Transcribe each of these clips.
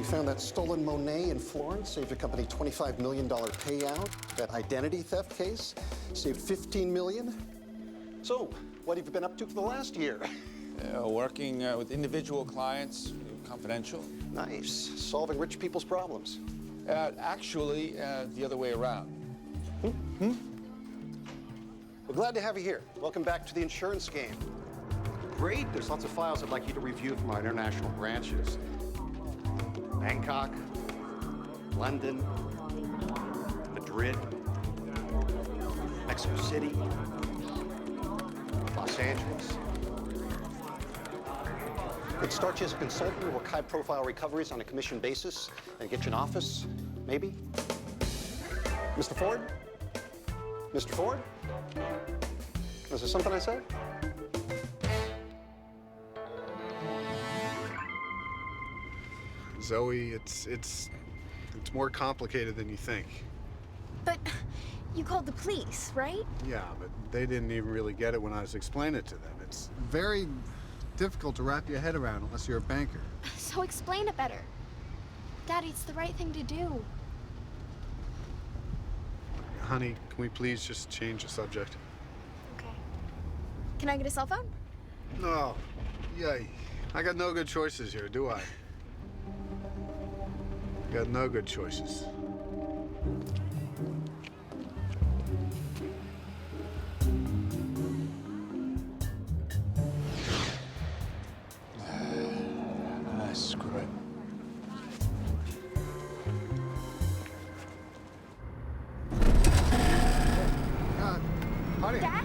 found that stolen Monet in Florence, saved your company $25 million payout. That identity theft case saved $15 million. So, what have you been up to for the last year? Working with individual clients, confidential. Nice. Solving rich people's problems. Actually, the other way around. We're glad to have you here. Welcome back to the insurance game. Great. There's lots of files I'd like you to review from our international branches. Bangkok, London, Madrid, Mexico City, Los Angeles. Could start you as a consultant and work high-profile recoveries on a commission basis and get you an office, maybe? Mr. Ford? Mr. Ford? Was there something I said? Zoe, it's more complicated than you think. But you called the police, right? Yeah, but they didn't even really get it when I was explaining it to them. It's very difficult to wrap your head around unless you're a banker. So explain it better. Daddy, it's the right thing to do. Honey, can we please just change the subject? Okay. Can I get a cell phone? No. Yay. I got no good choices here, do I? Got no good choices. Screw it. Honey. Dad?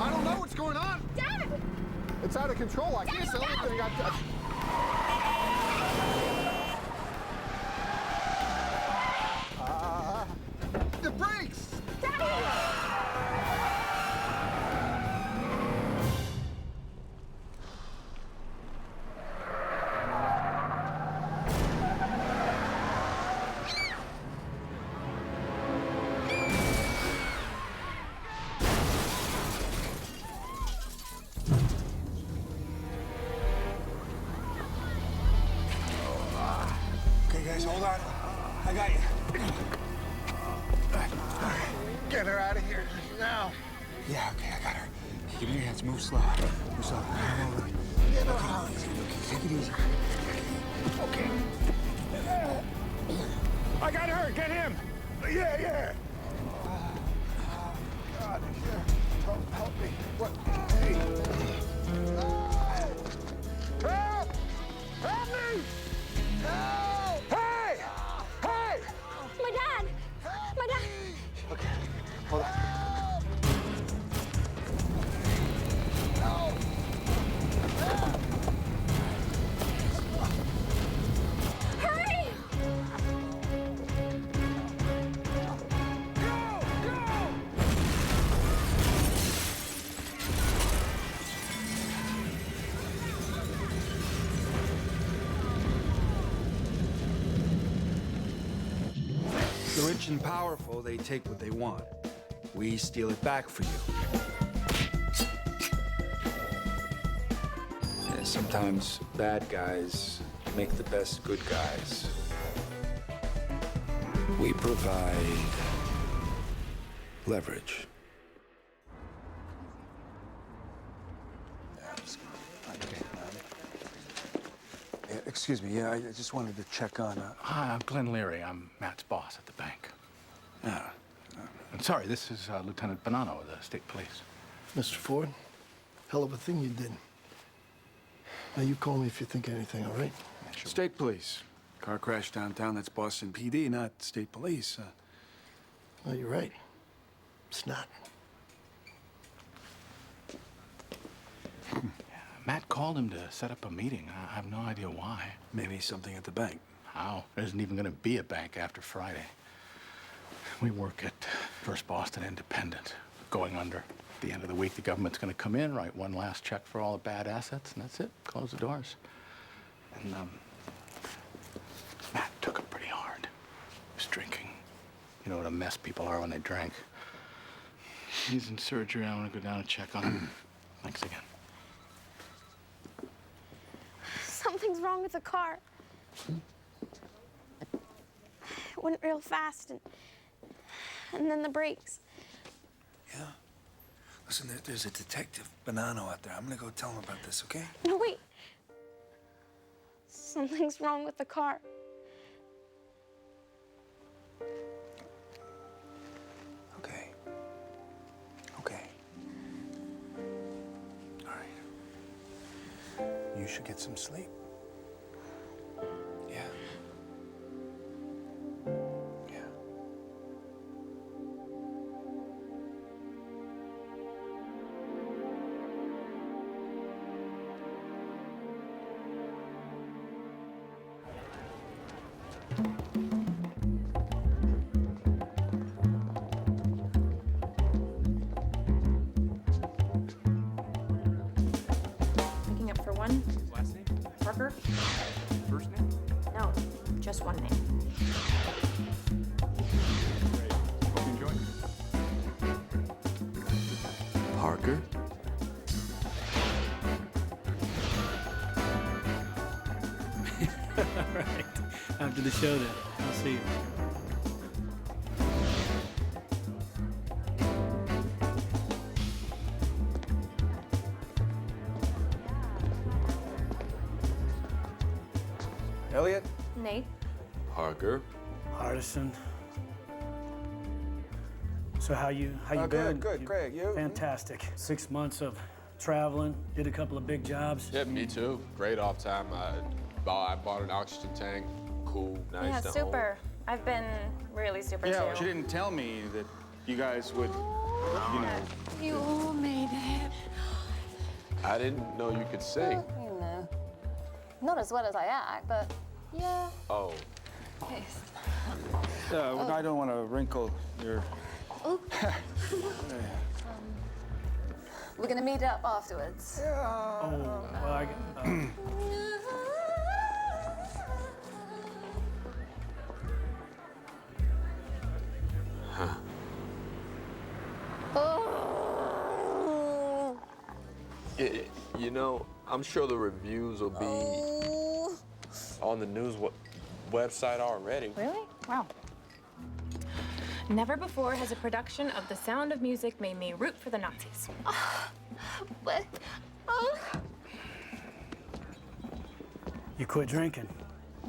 I don't know what's going on. Dad! It's out of control. I can't sell anything. The brakes! Okay, guys, hold on. I got you. Get her out of here now. Yeah, okay, I got her. Give me your hands. Move slow. Move slow. Get her out. Take it easy. Okay. I got her! Get him! Yeah. God, here. Help me. What? Hey. Help! Help me! Help! Hey! Hey! My dad! My dad! Okay, hold on. Hurry! The rich and powerful, they take what they want. We steal it back for you. And sometimes bad guys make the best good guys. We provide leverage. Excuse me, I just wanted to check on... Hi, I'm Glenn Leary. I'm Matt's boss at the bank. Yeah. I'm sorry, this is Lieutenant Bonanno of the state police. Mr. Ford, hell of a thing you did. Now, you call me if you think anything, all right? State police. Car crash downtown, that's Boston PD, not state police. No, you're right. It's not. Matt called him to set up a meeting. I have no idea why. Maybe something at the bank. How? There isn't even going to be a bank after Friday. We work at First Boston Independent, going under. At the end of the week, the government's going to come in, write one last check for all the bad assets, and that's it. Close the doors. And, Matt took it pretty hard. He was drinking. You know what a mess people are when they drink. He's in surgery. I want to go down and check on him. Thanks again. Something's wrong with the car. went real fast, and then the brakes. Yeah. Listen, there's a detective, Banano, out there. I'm gonna go tell him about this, okay? No, wait. Something's wrong with the car. Okay. Okay. All right. You should get some sleep. Yeah. Yeah. Picking up for one. Last name? Parker? First name? No, just one name. Great. Hope you enjoy. Parker? All right. After the show, then. I'll see you. Elliot? Nate? Parker. Artisan. So how you been? Good, great. You? Fantastic. 6 months of traveling. Did a couple of big jobs. Yeah, me too. Great off time. I bought an oxygen tank. Cool, nice. Yeah, to super. I've been really super Yeah, too. she didn't tell me that you guys would, you know. You all made it. I didn't know you could sing. You know. Not as well as I act, but yeah. Oh, I don't want to wrinkle your... We're gonna meet up afterwards. Oh, well, you know, I'm sure the reviews will be on the news website already. Really? Wow. Never before has a production of The Sound of Music made me root for the Nazis. What? you quit drinking.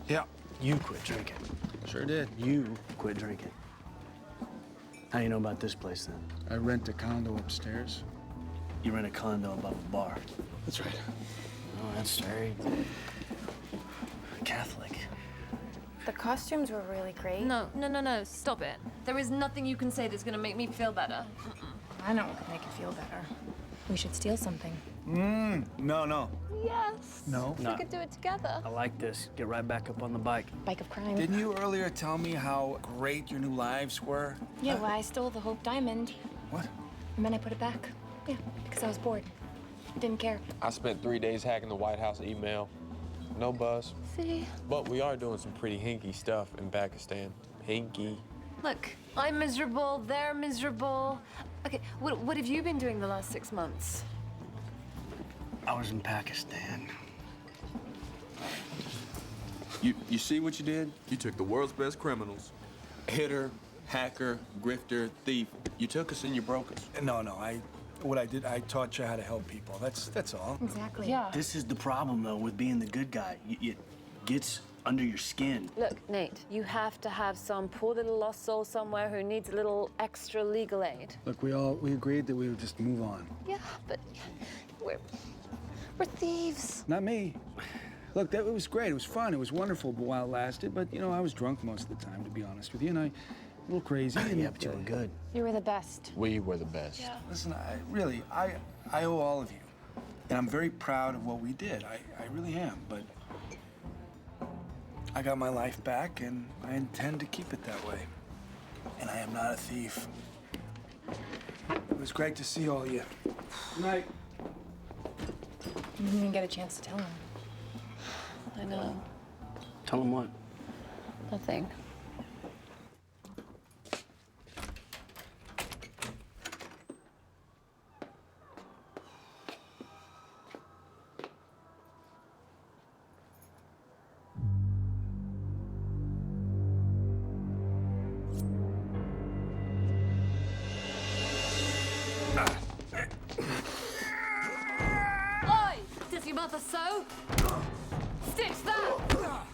Yeah. You quit drinking. Sure did. You quit drinking. How do you know about this place, then? I rent a condo upstairs. You rent a condo above a bar. That's right. Oh, that's very Catholic. The costumes were really great. No, stop it. There is nothing you can say that's gonna make me feel better. I know what could make it feel better. We should steal something. No. Yes. No. We could do it together. I like this. Get right back up on the bike. Bike of crime. Didn't you earlier tell me how great your new lives were? Yeah, well, I stole the Hope Diamond. What? And then I put it back. Yeah, because I was bored. Didn't care. I spent 3 days hacking the White House email. No buzz. See? But we are doing some pretty hinky stuff in Pakistan. Hinky. Look, I'm miserable, they're miserable. Okay, what have you been doing the last 6 months? I was in Pakistan. You see what you did? You took the world's best criminals. Hitter, hacker, grifter, thief. You took us and you broke us. No. What I did, I taught you how to help people. That's all. Exactly. Yeah. This is the problem, though, with being the good guy. It gets under your skin. Look, Nate, you have to have some poor little lost soul somewhere who needs a little extra legal aid. Look, we agreed that we would just move on. Yeah, but we're thieves. Not me. Look, it was great. It was fun. It was wonderful while it lasted. But, you know, I was drunk most of the time, to be honest with you. And I, a little crazy. Yeah, but you were good. You were the best. We were the best. Yeah. Listen, I owe all of you. And I'm very proud of what we did. I really am. But I got my life back, and I intend to keep it that way. And I am not a thief. It was great to see all of you. Good night. You didn't even get a chance to tell him. I know. Tell him what? Nothing. so. Stitch that!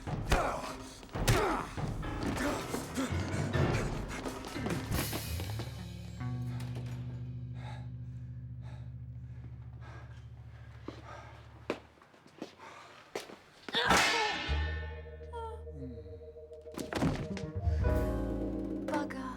Bugger.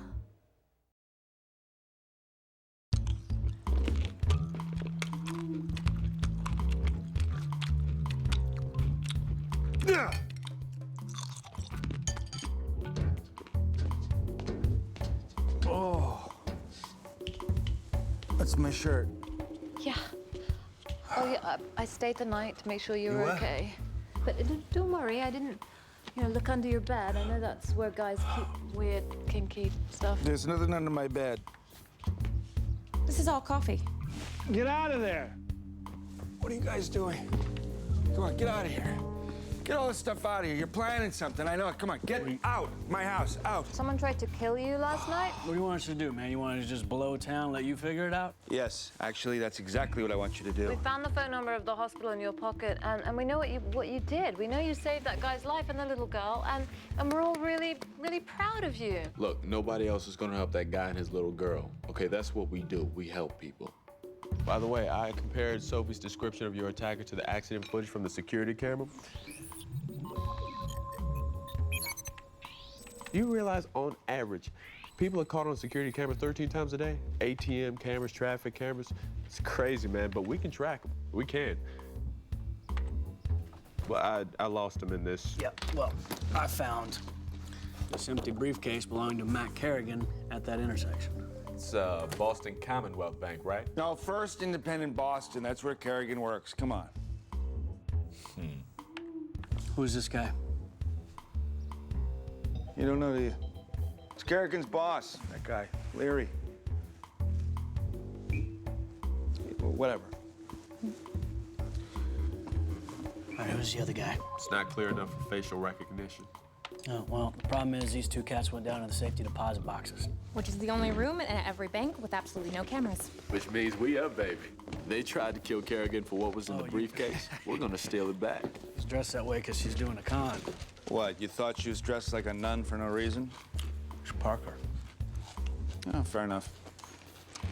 Oh. That's my shirt. Yeah. Oh, yeah, I stayed the night to make sure you You were were? okay. But don't worry, I didn't, look under your bed. I know that's where guys keep weird, kinky stuff. There's nothing under my bed. This is all coffee. Get out of there! What are you guys doing? Come on, get out of here. Get all this stuff out of here. You're planning something. I know it. Come on, get out. My house, out. Someone tried to kill you last night? What do you want us to do, man? You want us to just blow town, let you figure it out? Yes, actually, that's exactly what I want you to do. We found the phone number of the hospital in your pocket, and we know what you did. We know you saved that guy's life and the little girl, and we're all really, really proud of you. Look, nobody else is gonna help that guy and his little girl. Okay, that's what we do. We help people. By the way, I compared Sophie's description of your attacker to the accident footage from the security camera. Do you realize, on average, people are caught on security cameras 13 times a day? ATM cameras, traffic cameras. It's crazy, man, but we can track them. We can. Well, I lost him in this. Yep, well, I found this empty briefcase belonging to Matt Kerrigan at that intersection. It's Boston Commonwealth Bank, right? No, First Independent Boston. That's where Kerrigan works. Come on. Who's this guy? You don't know, do you? It's Kerrigan's boss, that guy, Leary. Well, whatever. All right, who's the other guy? It's not clear enough for facial recognition. Oh, well, the problem is these two cats went down to the safety deposit boxes. Which is the only room in every bank with absolutely no cameras. Which means we up, baby. They tried to kill Kerrigan for what was in the briefcase. We're gonna steal it back. She's dressed that way because she's doing a con. What, you thought she was dressed like a nun for no reason? It's Parker. Oh, fair enough.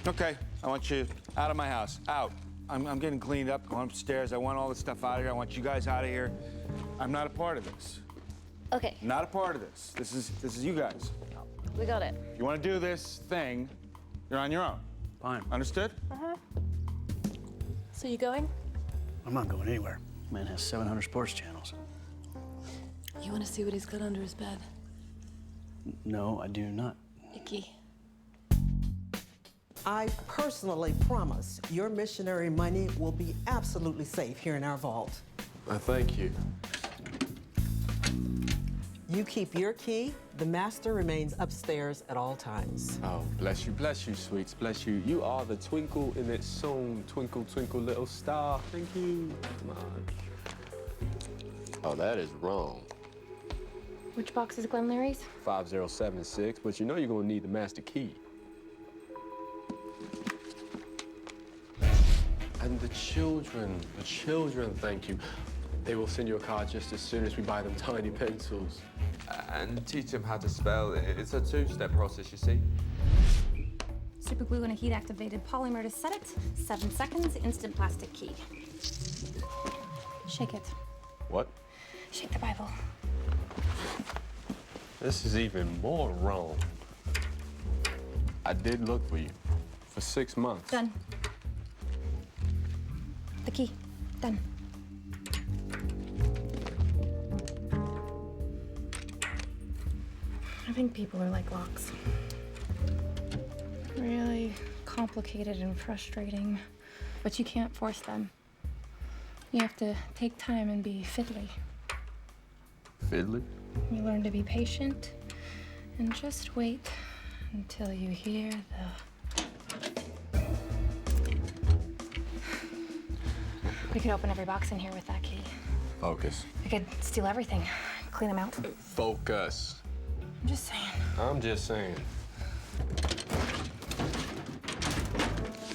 Okay, I want you out of my house, out. I'm getting cleaned up, going upstairs. I want all this stuff out of here. I want you guys out of here. I'm not a part of this. Okay, Not a part of this. This is you guys. we got it. If you want to do this thing, you're on your own. Fine. Understood? So you going? I'm not going anywhere. Man has 700 sports channels. You want to see what he's got under his bed? No, I do not. Icky. I personally promise your missionary money will be absolutely safe here in our vault. Thank you. You keep your key. The master remains upstairs at all times. Oh, bless you, sweets, bless you. You are the twinkle in that song, Twinkle, Twinkle, Little Star. Thank you. Come on. Oh, that is wrong. Which box is Glen Leary's? 5076, but you know you're gonna need the master key. And the children, thank you. They will send you a card just as soon as we buy them tiny pencils. And teach them how to spell. It's a two-step process, you see. Super glue and a heat-activated polymer to set it. 7 seconds, instant plastic key. Shake it. What? Shake the Bible. This is even more wrong. I did look for you for 6 months. Done. The key. Done. I think people are like locks. Really complicated and frustrating, but you can't force them. You have to take time and be fiddly. Fiddly? You learn to be patient and just wait until you hear the... We could open every box in here with that key. Focus. We could steal everything, clean them out. Focus. I'm just saying. I'm just saying.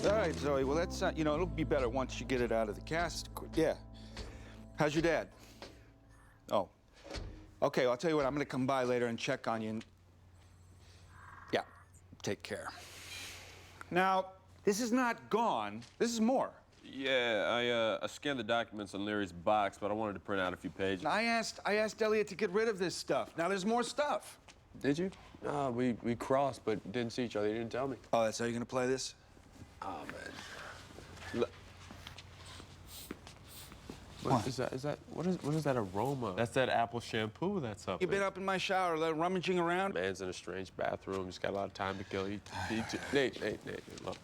All right, Zoe. Well, that's it'll be better once you get it out of the cast. Yeah. How's your dad? Oh. Okay, well, I'll tell you what, I'm gonna come by later and check on you and... Yeah, take care. Now, this is not gone. This is more. Yeah, I scanned the documents on Larry's box, but I wanted to print out a few pages. I asked Elliot to get rid of this stuff. Now there's more stuff. Did you? No, we crossed, but didn't see each other. You didn't tell me. Oh, that's how you're gonna play this? Oh, man. What is that? What is that aroma? That's that apple shampoo that's up You been there. up in my shower, rummaging around? Man's in a strange bathroom. He's got a lot of time to kill. Nate, look.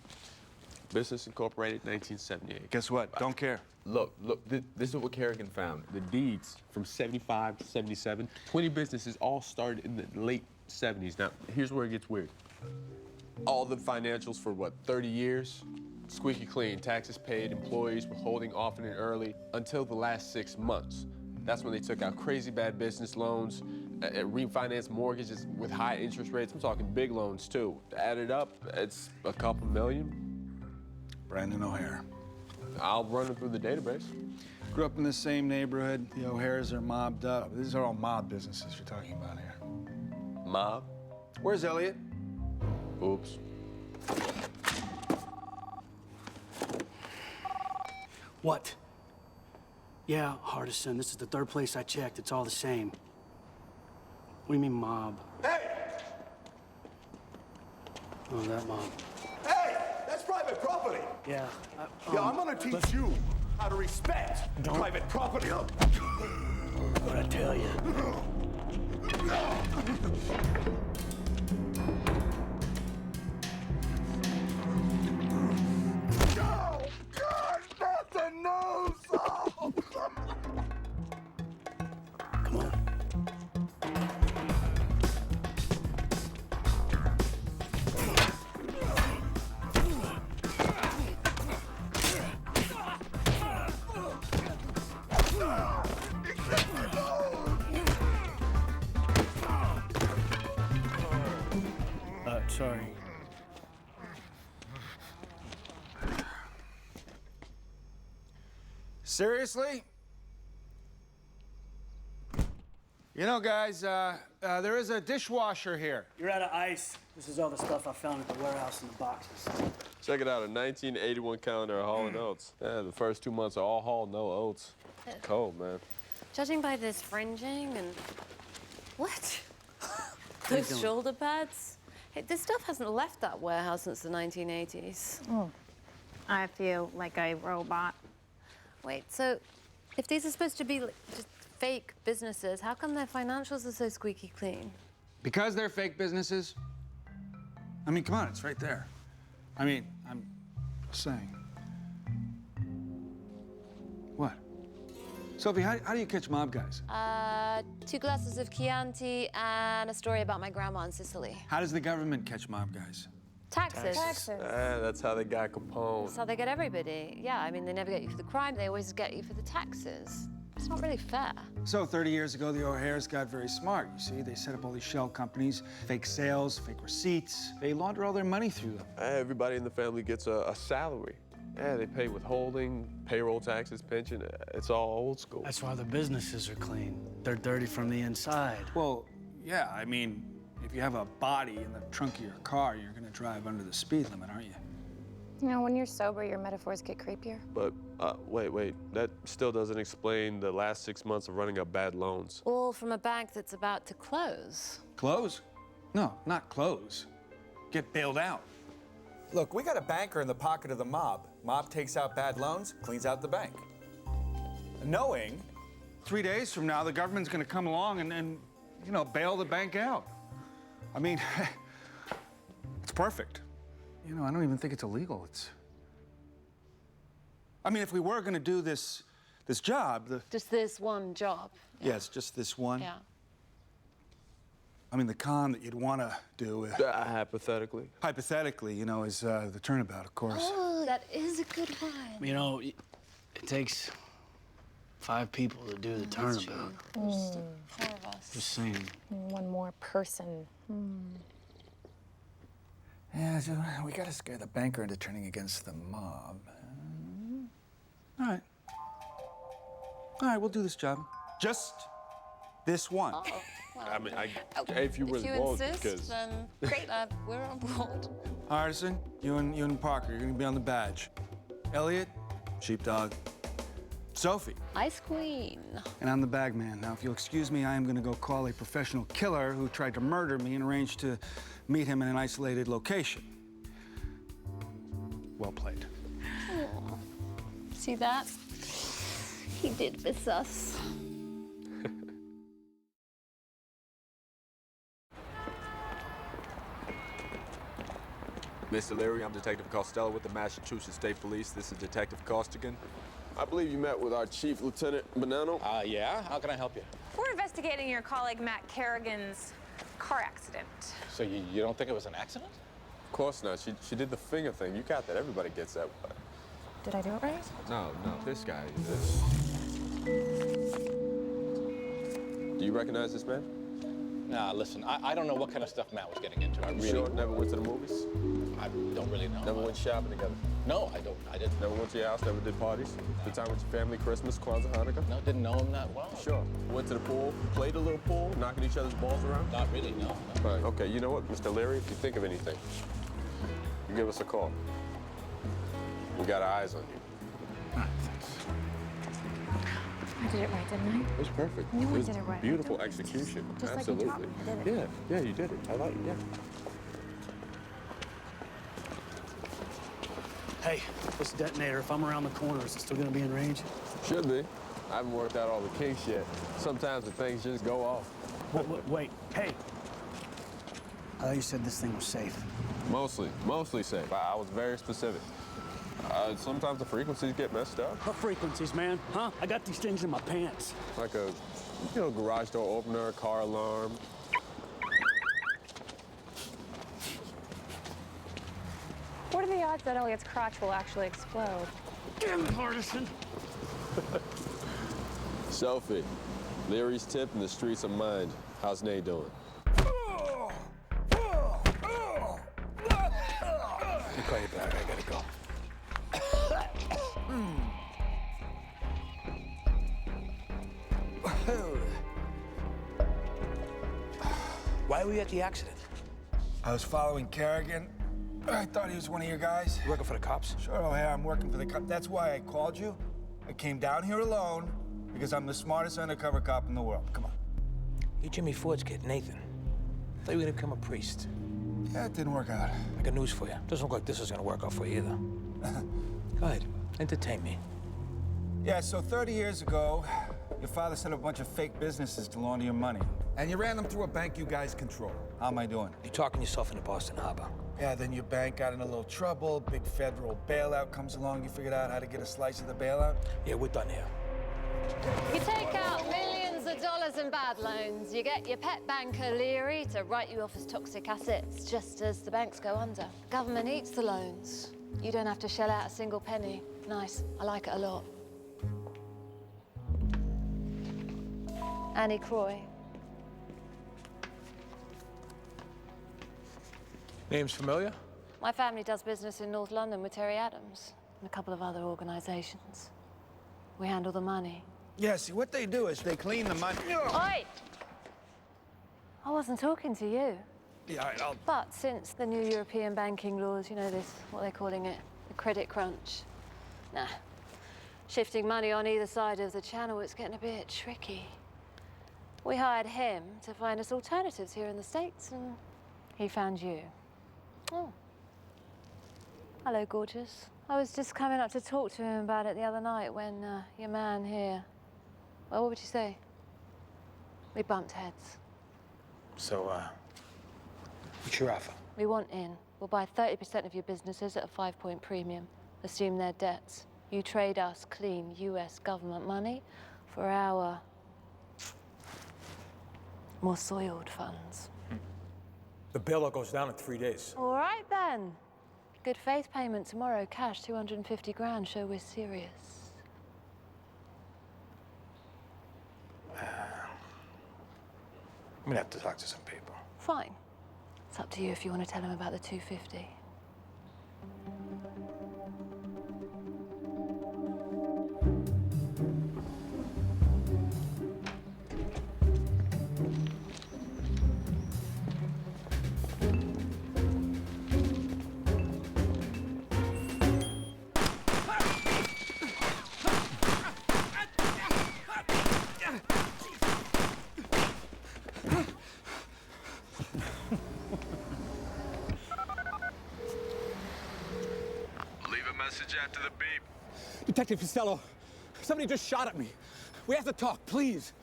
Business Incorporated, 1978. Guess what? Don't care. Look, this is what Kerrigan found. The deeds from 75 to 77. 20 businesses all started in the late 70s. Now, here's where it gets weird. All the financials for, what, 30 years? Squeaky clean, taxes paid, employees withholding often and early until the last 6 months. That's when they took out crazy bad business loans, refinanced mortgages with high interest rates. I'm talking big loans, too. Add it up, it's a couple million. Brandon O'Hare. I'll run it through the database. Grew up in the same neighborhood. The O'Hares are mobbed up. These are all mob businesses you're talking about here. Mob? Where's Elliot? Oops. What? Yeah, Hardison, this is the third place I checked. It's all the same. What do you mean, mob? Hey! Oh, that mob. Hey! That's private property! Yeah. Yeah, I'm gonna teach you how to respect private property. What'd I tell you? Oh, God, not the nose! Oh. Come on. Sorry. Seriously? You know, guys, there is a dishwasher here. You're out of ice. This is all the stuff I found at the warehouse in the boxes. Check it out, a 1981 calendar of Hall and Oates. Yeah, the first 2 months are all Hall, no Oates. Cold, man. Judging by this fringing and... What? What are you Those doing? shoulder pads? Hey, this stuff hasn't left that warehouse since the 1980s. Oh, I feel like a robot. Wait, so if these are supposed to be just fake businesses, how come their financials are so squeaky clean? Because they're fake businesses? I mean, come on, it's right there. I mean, I'm saying. What? Sophie, how do you catch mob guys? 2 glasses of Chianti and a story about my grandma in Sicily. How does the government catch mob guys? Taxes. That's how they got Capone. That's how they get everybody. Yeah, I mean, they never get you for the crime, they always get you for the taxes. It's not really fair. So 30 years ago, the O'Hares got very smart, you see. They set up all these shell companies, fake sales, fake receipts. They launder all their money through them. Everybody in the family gets a salary. Yeah, they pay withholding, payroll taxes, pension. It's all old school. That's why the businesses are clean. They're dirty from the inside. Well, yeah, I mean, if you have a body in the trunk of your car, you're gonna drive under the speed limit, aren't you? You know, when you're sober, your metaphors get creepier. But wait, that still doesn't explain the last 6 months of running up bad loans. All from a bank that's about to close. Close? No, not close. Get bailed out. Look, we got a banker in the pocket of the mob. Mob takes out bad loans, cleans out the bank. Knowing 3 days from now, the government's gonna come along and you know, bail the bank out. I mean, it's perfect. You know, I don't even think it's illegal. I mean, if we were gonna do this job, Just this one job. yeah, it's just this one. Yeah. I mean, the con that you'd wanna do, hypothetically, you know, is the turnabout, of course. Oh, that is a good one. You know, it takes 5 people to do the turnabout. 4 of us. Just saying. One more person. Yeah, so we gotta scare the banker into turning against the mob. All right. All right, we'll do this job. Just this one. Oh, well, I mean, if you really want, insist, because then great, we're on board. Artisan, you and Parker, you're gonna be on the badge. Elliot, sheepdog. Sophie. Ice Queen. And I'm the bag man. Now, if you'll excuse me, I am gonna go call a professional killer who tried to murder me and arrange to meet him in an isolated location. Well played. Aw. See that? He did miss us. Mr. Leary, I'm Detective Costello with the Massachusetts State Police. This is Detective Costigan. I believe you met with our Chief Lieutenant Bonanno. Yeah? How can I help you? We're investigating your colleague Matt Kerrigan's car accident. So you don't think it was an accident? Of course not. She did the finger thing. You got that. Everybody gets that. Did I do it right? No, this guy. Do you recognize this man? Nah, listen, I don't know what kind of stuff Matt was getting into. I really Sure? Never went to the movies? I don't really know. Never went shopping together? No, I didn't. Never went to your house? Never did parties? Spent time with your family, Christmas, Kwanzaa, Hanukkah? No, didn't know him that well. Sure. Went to the pool, played a little pool, knocking each other's balls around? Not really, no. Right, okay, you know what, Mr. Leary, if you think of anything, you give us a call. We got our eyes on you. I did it right, didn't I? It was perfect. I knew It I was did it right. beautiful execution. Just like you Absolutely. taught me, I did it. Yeah, you did it. I like it, yeah. Hey, this detonator, if I'm around the corner, is it still gonna be in range? Should be. I haven't worked out all the kinks yet. Sometimes the things just go off. Wait, hey. I thought you said this thing was safe. Mostly safe. I was very specific. Sometimes the frequencies get messed up. What frequencies, man? Huh? I got these things in my pants. Like a, garage door opener, car alarm. What are the odds that Elliot's crotch will actually explode? Damn it, Artisan! Sophie, Leary's tip in the streets of mind. How's Nate doing? Let me call you back. I gotta go. Why were you at the accident? I was following Kerrigan. I thought he was one of your guys. You working for the cops? Sure, O'Hare, I'm working for the cops. That's why I called you. I came down here alone because I'm the smartest undercover cop in the world. Come on. You Jimmy Ford's kid, Nathan. I thought you were gonna become a priest. Yeah, it didn't work out. I got news for you. Doesn't look like this is gonna work out for you either. Go ahead, entertain me. Yeah, so 30 years ago, your father set up a bunch of fake businesses to launder your money. And you ran them through a bank you guys control. How am I doing? You're talking yourself into Boston Harbor. Yeah, then your bank got in a little trouble. Big federal bailout comes along. You figured out how to get a slice of the bailout? Yeah, we're done here. You take out millions of dollars in bad loans. You get your pet banker, Leary, to write you off as toxic assets, just as the banks go under. Government eats the loans. You don't have to shell out a single penny. Nice. I like it a lot. Annie Croy. Name's familiar? My family does business in North London with Terry Adams and a couple of other organizations. We handle the money. Yeah, see, what they do is they clean the money. Oi! I wasn't talking to you. Yeah, I'll... But since the new European banking laws, you know this, what they're calling it, the credit crunch. Nah, shifting money on either side of the channel, it's getting a bit tricky. We hired him to find us alternatives here in the States, and he found you. Oh. Hello, gorgeous. I was just coming up to talk to him about it the other night when your man here... Well, what would you say? We bumped heads. So, what's your offer? We want in. We'll buy 30% of your businesses at a 5-point premium. Assume their debts. You trade us clean US government money for our more soiled funds. The bailout goes down in 3 days. All right, then. Good faith payment tomorrow, cash, 250 grand, show we're serious. I'm gonna have to talk to some people. Fine. It's up to you if you want to tell him about the 250. message after the beep. Detective Costello, somebody just shot at me. We have to talk, please.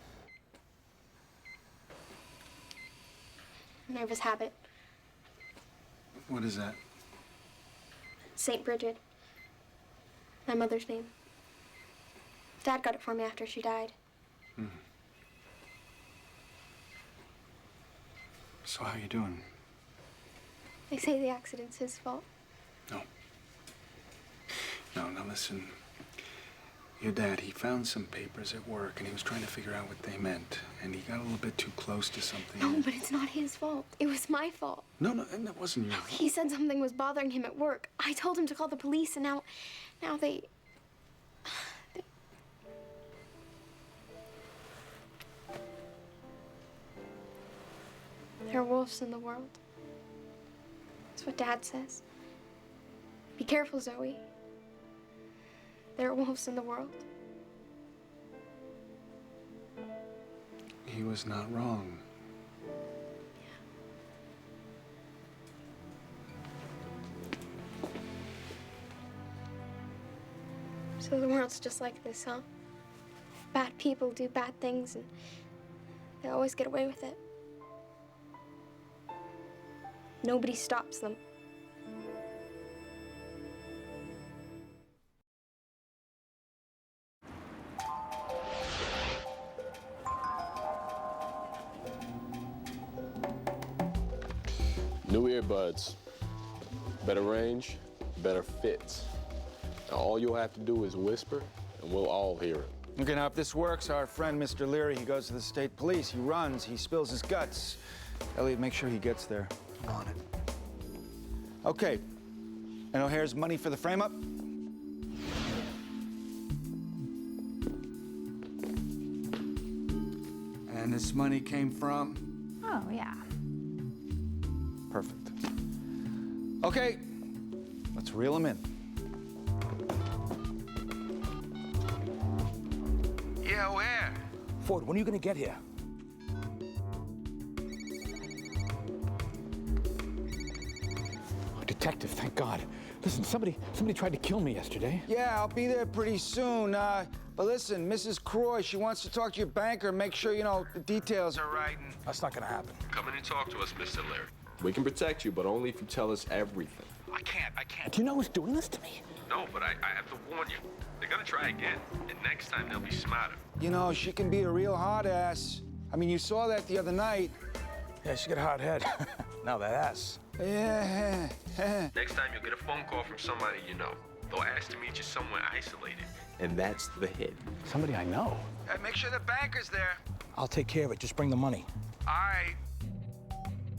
Nervous habit. What is that? St. Bridget. My mother's name. Dad got it for me after she died. So how you doing? They say the accident's his fault. No, listen. Your dad, he found some papers at work, and he was trying to figure out what they meant. And he got a little bit too close to something. No, but it's not his fault. It was my fault. No, and that wasn't your fault. He said something was bothering him at work. I told him to call the police, and now they... There are wolves in the world. That's what Dad says. Be careful, Zoe. There are wolves in the world. He was not wrong. So the world's just like this, huh? Bad people do bad things, and they always get away with it. Nobody stops them. New earbuds. Better range, better fit. Now, all you'll have to do is whisper, and we'll all hear it. Okay, now if this works, our friend Mr. Leary, he goes to the state police, he runs, he spills his guts. Elliot, make sure he gets there. I'm on it. Okay. And O'Hare's money for the frame-up? And this money came from? Oh, yeah. Perfect. Okay, let's reel him in. Yeah, O'Hare. Ford, when are you gonna get here? Oh, detective, thank God. Listen, somebody tried to kill me yesterday. Yeah, I'll be there pretty soon. But listen, Mrs. Croy, she wants to talk to your banker, make sure, you know, the details are right. And... That's not gonna happen. Come in and talk to us, Mr. Leary. We can protect you, but only if you tell us everything. I can't. Do you know who's doing this to me? No, but I have to warn you. They're gonna try again, and next time they'll be smarter. You know, she can be a real hard ass. I mean, you saw that the other night. Yeah, she got a hard head. Now that ass. Yeah. Next time you'll get a phone call from somebody you know. They'll ask to meet you somewhere isolated. And that's the hit. Somebody I know. Hey, make sure the banker's there. I'll take care of it. Just bring the money. All right.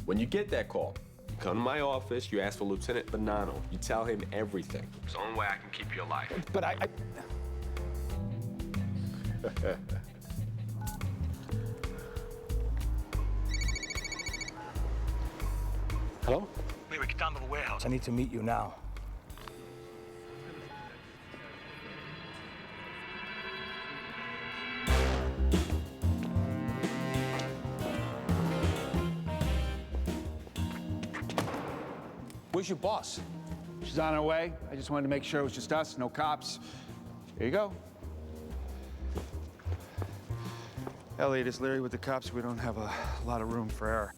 When you get that call, you come to my office, you ask for Lieutenant Bonanno. You tell him everything. It's the only way I can keep you alive. But I... Hello? Leary, get down to the warehouse. I need to meet you now. Where's your boss? She's on her way. I just wanted to make sure it was just us, no cops. Here you go. Elliot, is Leary with the cops? We don't have a lot of room for error.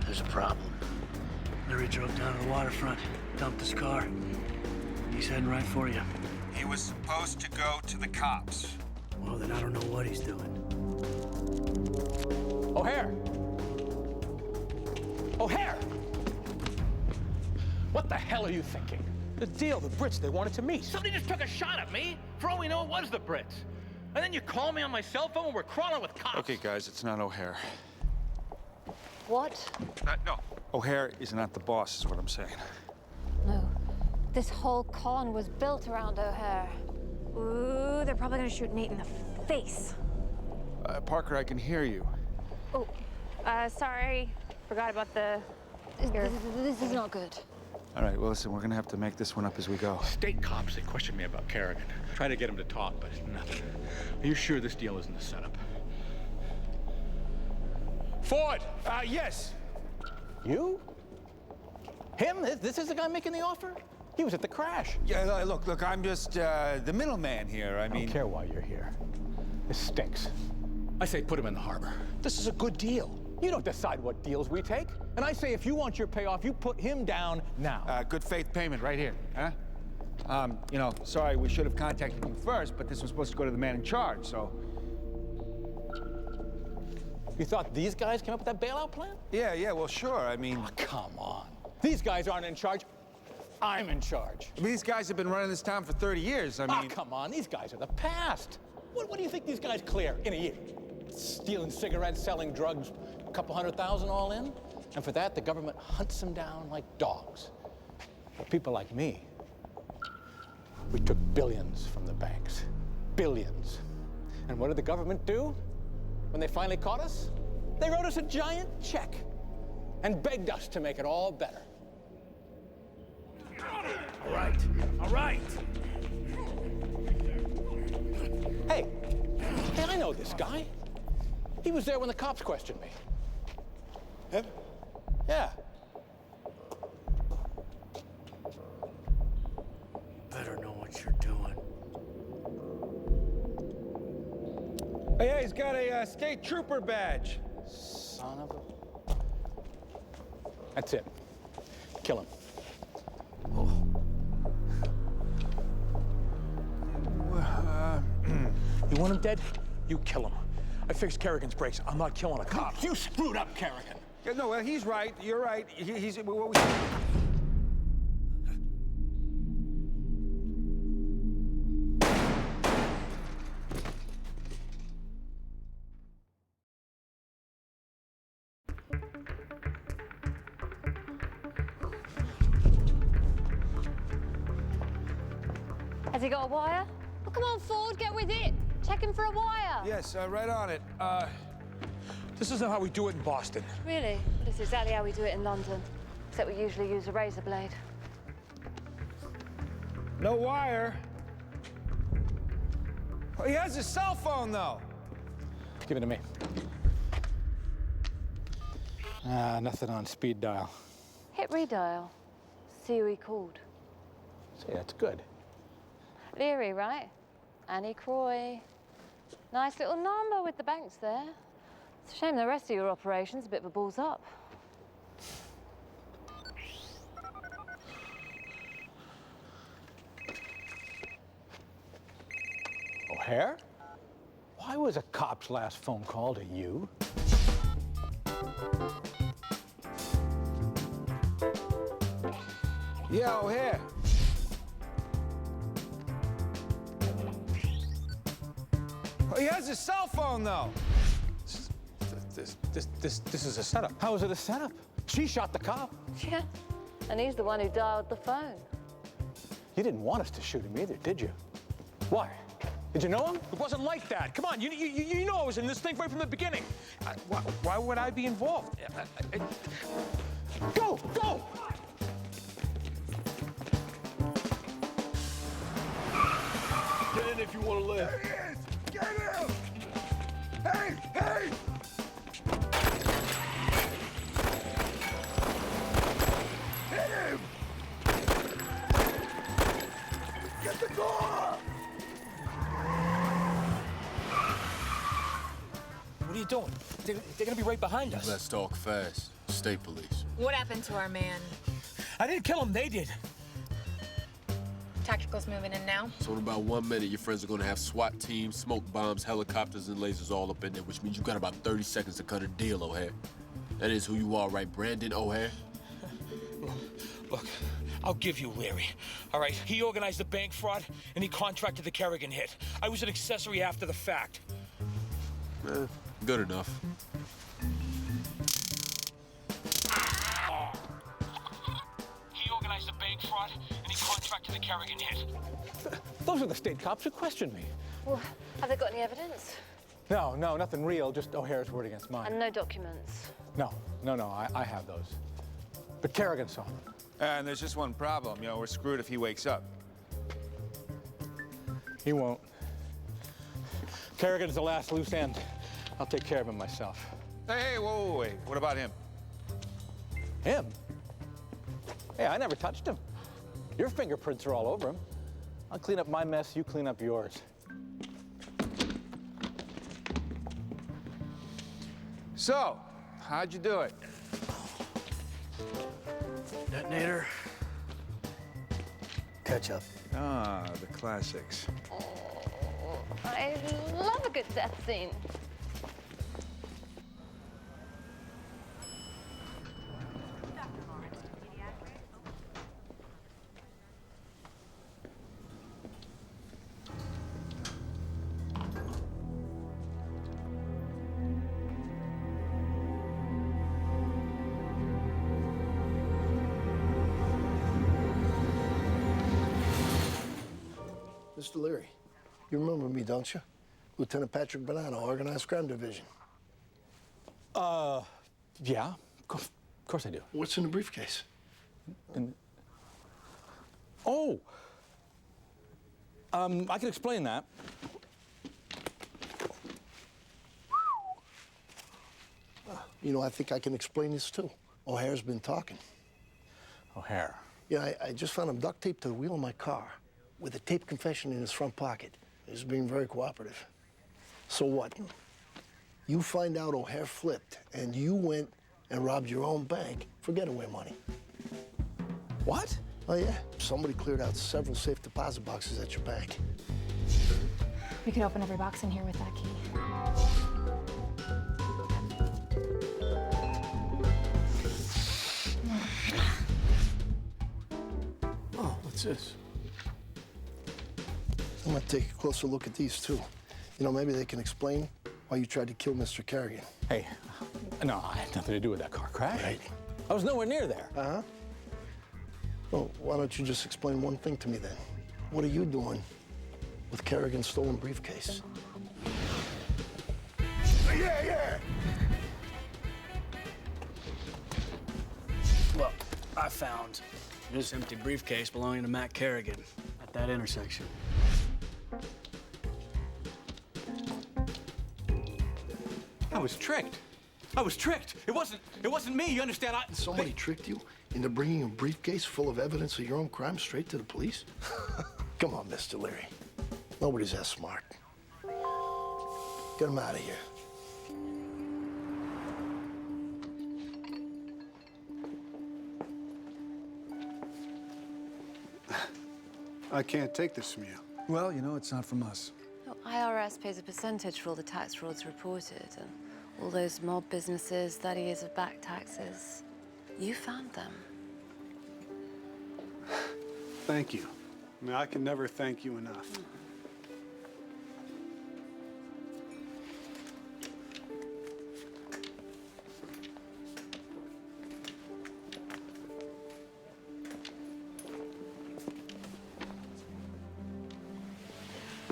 There's a problem. Leary drove down to the waterfront, dumped his car. He's heading right for you. He was supposed to go to the cops. Well, then I don't know what he's doing. O'Hare! O'Hare! What the hell are you thinking? The deal, the Brits, they wanted to meet. Somebody just took a shot at me. For all we know, it was the Brits. And then you call me on my cell phone when we're crawling with cops. Okay, guys, it's not O'Hare. What? No. O'Hare is not the boss, is what I'm saying. No. This whole con was built around O'Hare. Ooh, they're probably gonna shoot Nate in the face. Parker, I can hear you. Oh, sorry. Forgot about the... This is not good. All right, well, listen, we're gonna have to make this one up as we go. State cops, they questioned me about Kerrigan. Tried to get him to talk, but nothing. Are you sure this deal isn't a setup? Ford! Yes. You? Him? This is the guy making the offer? He was at the crash. Yeah, look, I'm just the middleman here. I mean... I don't care why you're here. This stinks. I say put him in the harbor. This is a good deal. You don't decide what deals we take. And I say if you want your payoff, you put him down now. Good faith payment right here, huh? You know, sorry, we should have contacted you first, but this was supposed to go to the man in charge, so... You thought these guys came up with that bailout plan? Yeah, well, sure, I mean... Oh, come on. These guys aren't in charge. I'm in charge. These guys have been running this town for 30 years, I mean... Oh, come on, these guys are the past. What do you think these guys clear in a year? Stealing cigarettes, selling drugs, a couple $100,000 all in? And for that, the government hunts them down like dogs. But people like me, we took billions from the banks. Billions. And what did the government do when they finally caught us? They wrote us a giant check and begged us to make it all better. All right, all right. Hey, I know this guy. He was there when the cops questioned me. Him? Yeah. Better know what you're doing. Hey, he's got a state trooper badge. Son of a... That's it. Kill him. You want him dead? You kill him. I fixed Kerrigan's brakes. I'm not killing a cop. You screwed up, Kerrigan. Yeah, no, well, he's right. You're right. He's... Has he got a wire? Well, come on, Ford, get with it. Checking for a wire. Yes, right on it. This isn't how we do it in Boston. Really? Well, it's exactly how we do it in London. Except we usually use a razor blade. No wire. Oh, he has his cell phone, though. Give it to me. Nothing on speed dial. Hit redial. See who he called. See, that's good. Leary, right? Annie Croy. Nice little number with the banks there. It's a shame the rest of your operation's a bit of a balls up. O'Hare? Why was a cop's last phone call to you? Yeah, O'Hare. Oh, he has his cell phone, though. This is a setup. How is it a setup? She shot the cop. Yeah, and he's the one who dialed the phone. You didn't want us to shoot him either, did you? Why? Did you know him? It wasn't like that. Come on, you know I was in this thing right from the beginning. Why would I be involved? Go! Go! Get in if you want to live. There he is! Get him! Hey! Hey! Hit him! Get the door! What are you doing? They're gonna be right behind us. Let's talk fast. State police. What happened to our man? I didn't kill him, they did. Tactical's moving in now. So in about 1 minute, your friends are gonna have SWAT teams, smoke bombs, helicopters, and lasers all up in there, which means you got about 30 seconds to cut a deal, O'Hare. That is who you are, right, Brandon O'Hare? Look, I'll give you Leary, all right? He organized the bank fraud, and he contracted the Kerrigan hit. I was an accessory after the fact. Good enough. He organized the bank fraud, and he contracted the Kerrigan hit. Those are the state cops who questioned me. Well, have they got any evidence? No, nothing real, just O'Hare's word against mine. And no documents? No, I have those. But Kerrigan saw them. And there's just one problem. You know, we're screwed if he wakes up. He won't. Kerrigan's the last loose end. I'll take care of him myself. Hey, whoa, wait. What about him? Him? Hey, I never touched him. Your fingerprints are all over him. I'll clean up my mess, you clean up yours. So, how'd you do it? Detonator. Ketchup. Ah, the classics. I love a good death scene. Mr. Leary, you remember me, don't you? Lieutenant Patrick Bonanno, Organized Crime Division. Yeah, of course I do. What's in the briefcase? Oh! I can explain that. You know, I think I can explain this too. O'Hare's been talking. O'Hare? Yeah, I just found him duct taped to the wheel of my car with a taped confession in his front pocket. He's being very cooperative. So what? You find out O'Hare flipped, and you went and robbed your own bank for getaway money. What? Oh, yeah. Somebody cleared out several safe deposit boxes at your bank. We could open every box in here with that key. Oh, what's this? I'm gonna take a closer look at these, too. You know, maybe they can explain why you tried to kill Mr. Kerrigan. Hey, no, I had nothing to do with that car crash. Right. I was nowhere near there. Uh-huh. Well, why don't you just explain one thing to me, then? What are you doing with Kerrigan's stolen briefcase? Yeah. Well, I found this empty briefcase belonging to Matt Kerrigan at that intersection. I was tricked. I was tricked. It wasn't me, you understand? Somebody tricked you into bringing a briefcase full of evidence of your own crime straight to the police? Come on, Mr. Leary. Nobody's that smart. Get him out of here. I can't take this from you. Well, you know, it's not from us. No, IRS pays a percentage for all the tax frauds reported, and all those mob businesses, 30 years of back taxes. You found them. Thank you. I mean, I can never thank you enough.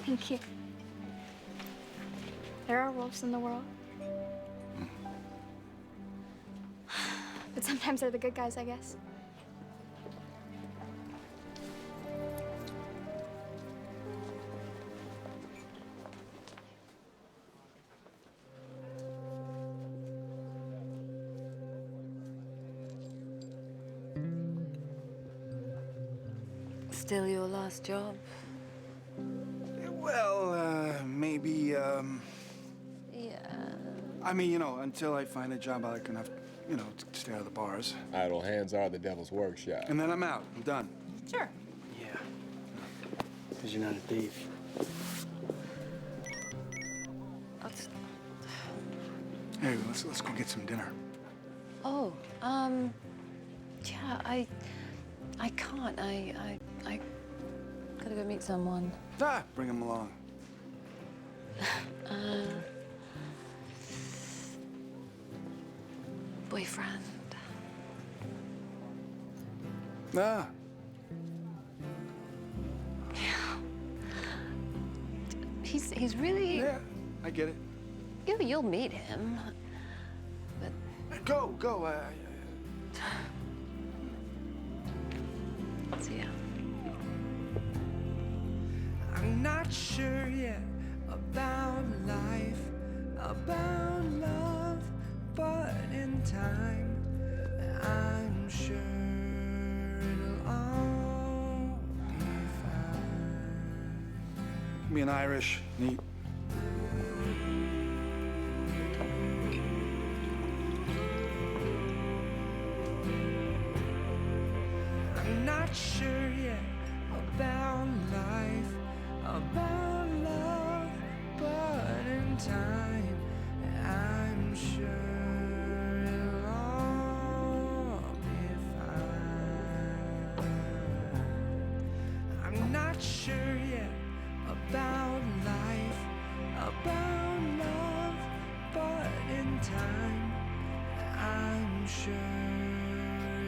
Thank you. There are wolves in the world. But sometimes they're the good guys, I guess. Still your last job? Well, maybe, Yeah. I mean, you know, until I find a job I can have, you know, to stay out of the bars. Idle hands are the devil's workshop. And then I'm out. I'm done. Sure. Yeah. Because you're not a thief. Hey, let's go get some dinner. Oh, yeah, I can't. I gotta go meet someone. Ah, bring him along. Boyfriend. Ah. He's really. Yeah, I get it. You'll meet him. But Go. see ya. I'm not sure yet about life, about love, but in time, I'm sure it'll all Being Irish, neat. I'm not sure yet about life, about love, but in time, I'm sure it'll all be fine. I'm not sure yet about life, about love, but in time, I'm sure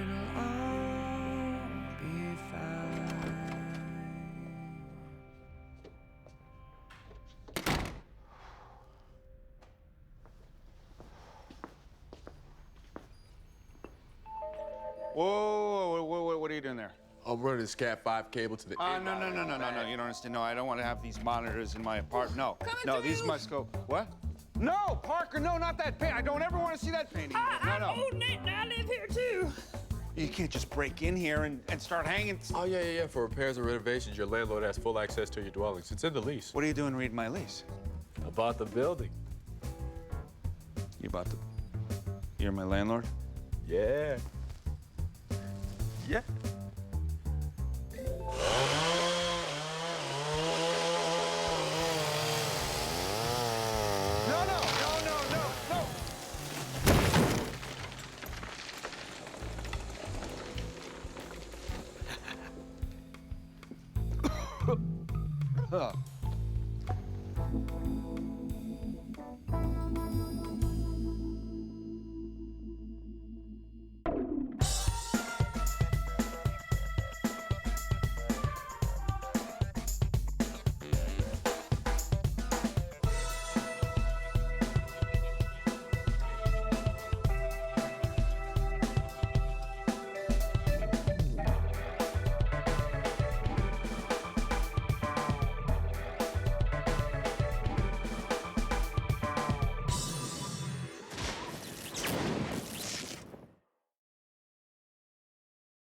it'll all be fine. Whoa, what are you doing there? I'm running this Cat 5 cable to the No, you don't understand. No, I don't want to have these monitors in my apartment. No, these must go. What? No, Parker, no, not that paint. I don't ever want to see that painting. No. old Nate and I live here too. You can't just break in here and start hanging. Oh, yeah. For repairs and renovations, your landlord has full access to your dwellings. It's in the lease. What are you doing reading my lease? I bought the building. You're my landlord? Yeah. Yeah. No.